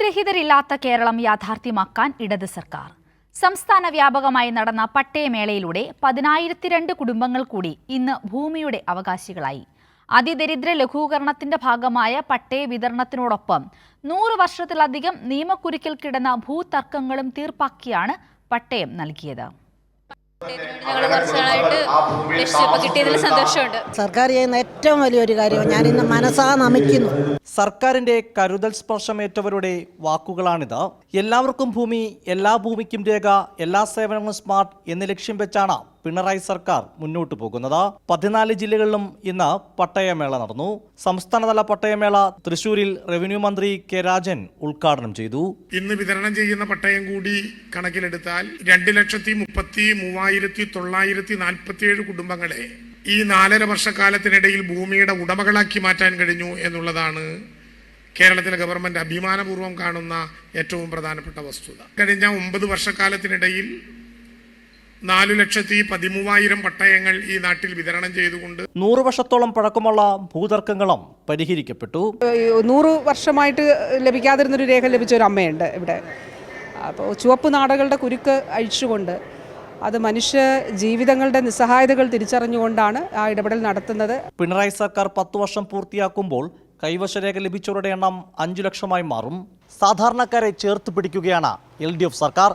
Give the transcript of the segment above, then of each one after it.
ഭൂരഹിതരില്ലാത്ത കേരളം യാഥാർത്ഥ്യമാക്കാൻ ഇടത് സർക്കാർ. സംസ്ഥാന വ്യാപകമായി നടന്ന പട്ടയമേളയിലൂടെ 10,002 കുടുംബങ്ങൾ കൂടി ഇന്ന് ഭൂമിയുടെ അവകാശികളായി. അതിദരിദ്ര ലഘൂകരണത്തിന്റെ ഭാഗമായ പട്ടയ വിതരണത്തിനോടൊപ്പം 100 വർഷത്തിലധികം നിയമക്കുരുക്കിൽ കിടന്ന ഭൂതർക്കങ്ങളും തീർപ്പാക്കിയാണ് പട്ടയം നൽകിയത്. കിട്ടിയതിൽ സന്തോഷമുണ്ട്. സർക്കാർ ചെയ്യുന്ന ഏറ്റവും വലിയൊരു കാര്യം ഞാൻ ഇന്ന് മനസ്സാ നമിക്കുന്നു. സർക്കാരിന്റെ കരുതൽ സ്പർശമേറ്റവരുടെ വാക്കുകളാണിത്. എല്ലാവർക്കും ഭൂമി, എല്ലാ ഭൂമിക്കും രേഖ, എല്ലാ സേവനങ്ങളും സ്മാർട്ട് എന്ന ലക്ഷ്യം വെച്ചാണ് പിണറായി സർക്കാർ മുന്നോട്ടു പോകുന്നത്. 14 ജില്ലകളിലും ഇന്ന് പട്ടയമേള നടന്നു. സംസ്ഥാനതല പട്ടയമേള തൃശൂരിൽ റവന്യൂ മന്ത്രി കെ രാജൻ ഉദ്ഘാടനം ചെയ്തു. ഇന്ന് വിതരണം ചെയ്യുന്ന പട്ടയം കൂടി കണക്കിലെടുത്താൽ 2,33,947 കുടുംബങ്ങളെ ഈ 4.5 വർഷക്കാലത്തിനിടയിൽ ഭൂമിയുടെ ഉടമകളാക്കി മാറ്റാൻ കഴിഞ്ഞു എന്നുള്ളതാണ് കേരളത്തിലെ ഗവൺമെന്റ് അഭിമാനപൂർവ്വം കാണുന്ന ഏറ്റവും പ്രധാനപ്പെട്ട വസ്തുത. കഴിഞ്ഞ 9 വർഷക്കാലത്തിനിടയിൽ 4,13,000 പട്ടയങ്ങൾ ഈ നാട്ടിൽ വിതരണം ചെയ്തുകൊണ്ട് 100 വർഷത്തോളം പഴക്കമുള്ള ഭൂതർക്കങ്ങളും പരിഹരിക്കപ്പെട്ടു. 100 വർഷമായിട്ട് ലഭിക്കാതിരുന്നൊരു രേഖ ലഭിച്ച ഒരു അമ്മയുണ്ട് ഇവിടെ. അപ്പോൾ ചുവപ്പ് നാടകളുടെ കുരുക്ക് അഴിച്ചുകൊണ്ട് അത് മനുഷ്യ ജീവിതങ്ങളുടെ നിസ്സഹായതകൾ തിരിച്ചറിഞ്ഞുകൊണ്ടാണ് ആ ഇടപെടൽ നടത്തുന്നത്. പിണറായി സർക്കാർ 10 വർഷം പൂർത്തിയാക്കുമ്പോൾ കൈവശരേഖ ലഭിച്ചവരുടെ എണ്ണം 5 ലക്ഷമായി മാറും. സാധാരണക്കാരെ ചേർത്ത് പിടിക്കുകയാണ് LDF സർക്കാർ.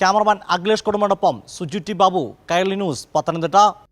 ക്യാമറമാൻ അഖിലേഷ് കൊടുമണ്ണൊപ്പം സുജുറ്റി ബാബു, കൈരളി ന്യൂസ്, പത്തനംതിട്ട.